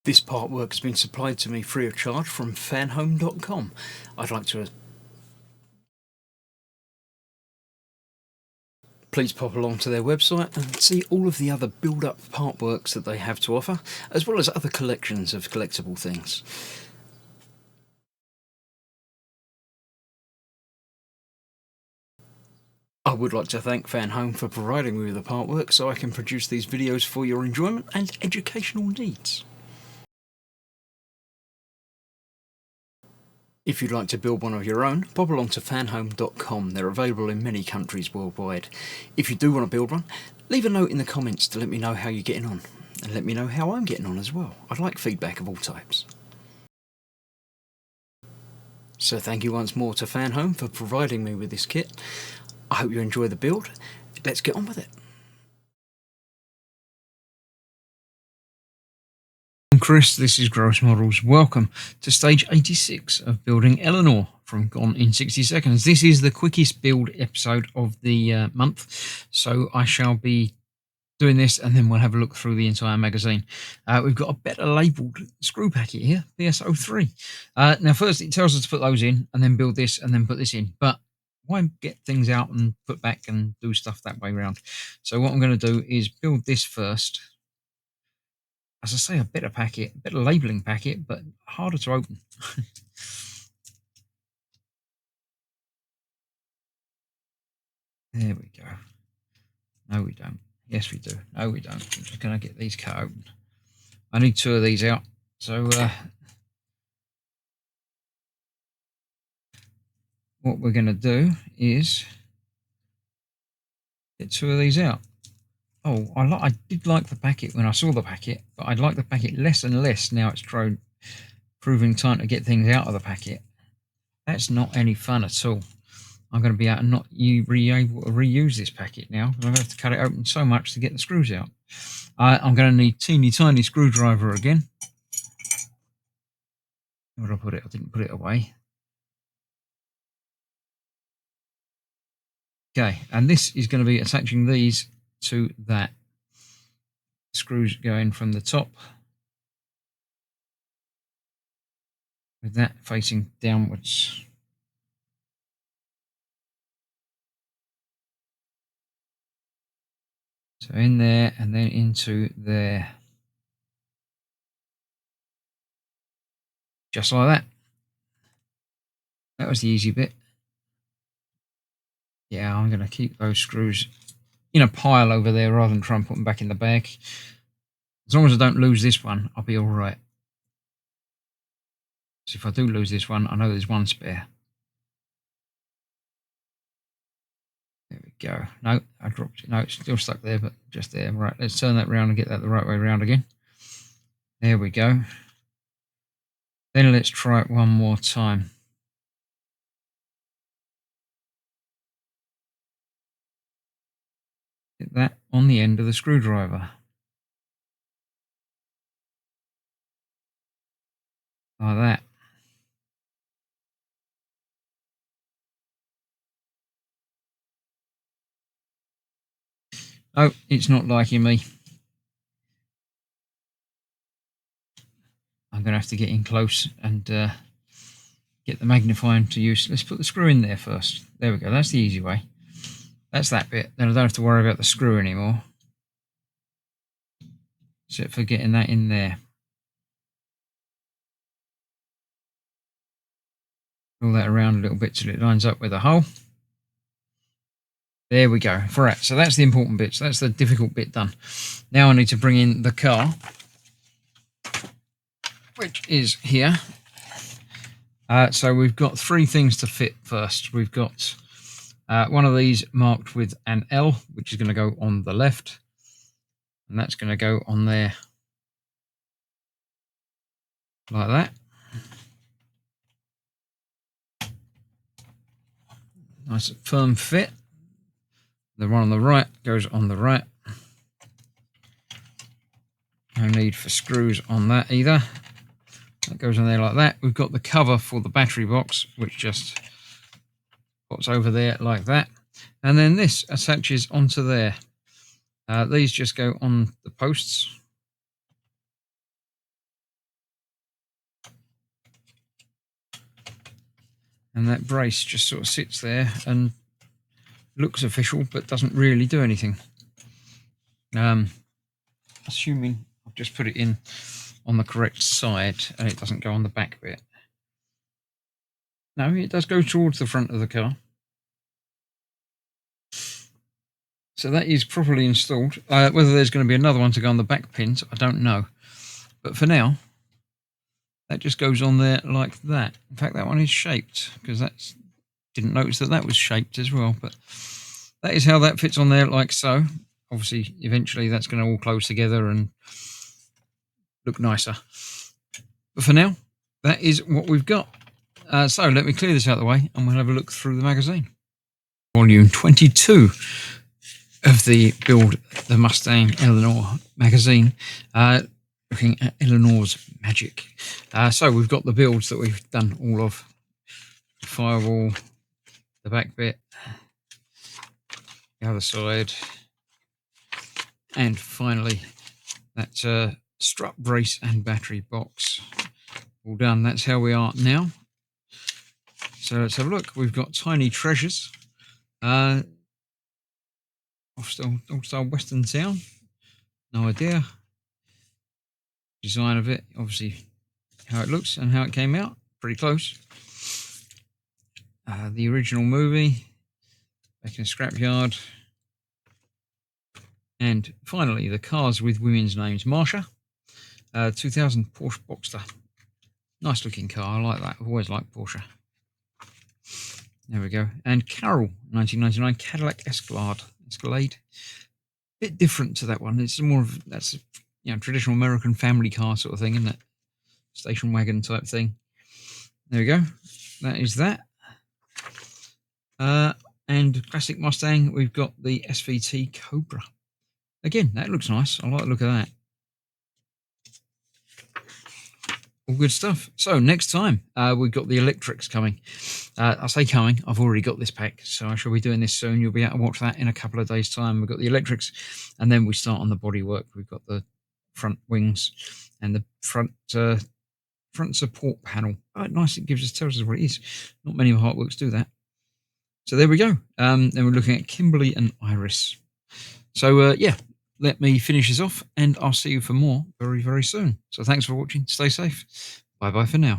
This part work has been supplied to me free of charge from Fanhome.com. I'd like to please pop along to their website and see all of the other build-up part works that they have to offer, as well as other collections of collectible things. I would like to thank Fanhome for providing me with the part work so I can produce these videos for your enjoyment and educational needs. If you'd like to build one of your own, pop along to fanhome.com. They're available in many countries worldwide. If you do want to build one, leave a note in the comments to let me know how you're getting on, and let me know how I'm getting on as well. I'd like feedback of all types. So thank you once more to Fanhome for providing me with this kit. I hope you enjoy the build. Let's get on with it. I'm Chris, this is Gross Models. Welcome to stage 86 of building Eleanor from Gone in 60 Seconds. This is the quickest build episode of the month, so I shall be doing this and then we'll have a look through the entire magazine. We've got a better labelled screw packet here, BS03. Now first it tells us to put those in and then build this and then put this in, but why get things out and put back and do stuff that way around? So what I'm going to do is build this first. As I say, a better packet, better labelling packet, but harder to open. There we go. No, we don't. Yes, we do. No, we don't. I'm just going to get these cut open. I need two of these out. So what we're going to do is get two of these out. Oh, I did like the packet when I saw the packet, but I'd like the packet less and less now it's proving time to get things out of the packet. That's not any fun at all. I'm going to be able to not able to reuse this packet now because I'm going to have to cut it open so much to get the screws out. I'm going to need teeny tiny screwdriver again. Where did I put it? I didn't put it away. Okay, and this is going to be attaching these to that. Screws going from the top with that facing downwards. So in there and then into there. Just like that. That was the easy bit. Yeah, I'm going to keep those screws in a pile over there rather than try and put them back in the bag. As long as I don't lose this one, I'll be all right. So if I do lose this one, I know there's one spare. There we go. No, I dropped it. No, it's still stuck there, but just there. Right, let's turn that round and get that the right way around again. There we go. Then let's try it one more time. Get that on the end of the screwdriver. Like that. Oh, it's not liking me. I'm going to have to get in close and get the magnifying to use. Let's put the screw in there first. There we go. That's the easy way. That's that bit. Then I don't have to worry about the screw anymore. Except for getting that in there. Pull that around a little bit till it lines up with the hole. There we go. Right, so that's the important bit. So that's the difficult bit done. Now I need to bring in the car, which is here. So we've got three things to fit first. We've got one of these marked with an L, which is going to go on the left. And that's going to go on there like that. Nice firm fit. The one on the right goes on the right. No need for screws on that either. That goes on there like that. We've got the cover for the battery box, which just pops over there like that. And then this attaches onto there. These just go on the posts. And that brace just sort of sits there and looks official, but doesn't really do anything. Assuming I've just put it in on the correct side and it doesn't go on the back bit. No, it does go towards the front of the car. So that is properly installed. Whether there's going to be another one to go on the back pins, I don't know. But for now, that just goes on there like that. In fact, that one is shaped, because didn't notice that was shaped as well. But that is how that fits on there, like so. Obviously, eventually that's going to all close together and look nicer. But for now, that is what we've got. So let me clear this out of the way and we'll have a look through the magazine. Volume 22 of the Build the Mustang Eleanor magazine, looking at Eleanor's magic. So we've got the builds that we've done all of. The firewall, the back bit, the other side, and finally that strut brace and battery box. All done. That's how we are now. So let's have a look. We've got Tiny Treasures. Old style Western sound. No idea. Design of it, obviously how it looks and how it came out. Pretty close. The original movie. Back in a scrapyard. And finally, the cars with women's names. Marsha. 2000 Porsche Boxster. Nice looking car. I like that. I've always liked Porsche. There we go. And Carol, 1999 Cadillac Escalade. Bit different to that one. It's more of traditional American family car sort of thing, isn't it? Station wagon type thing. There we go. That is that. And classic Mustang, we've got the SVT Cobra. Again, that looks nice. I like the look of that. All good stuff. So next time, we've got the electrics coming. I say coming, I've already got this pack, so I shall be doing this soon. You'll be able to watch that in a couple of days' time. We've got the electrics, and then we start on the bodywork. We've got the front wings and the front support panel. Oh, nice, it tells us what it is. Not many of Heartworks do that. So there we go. Then we're looking at Kimberly and Iris. So yeah, let me finish this off and I'll see you for more very, very soon. So thanks for watching. Stay safe. Bye-bye for now.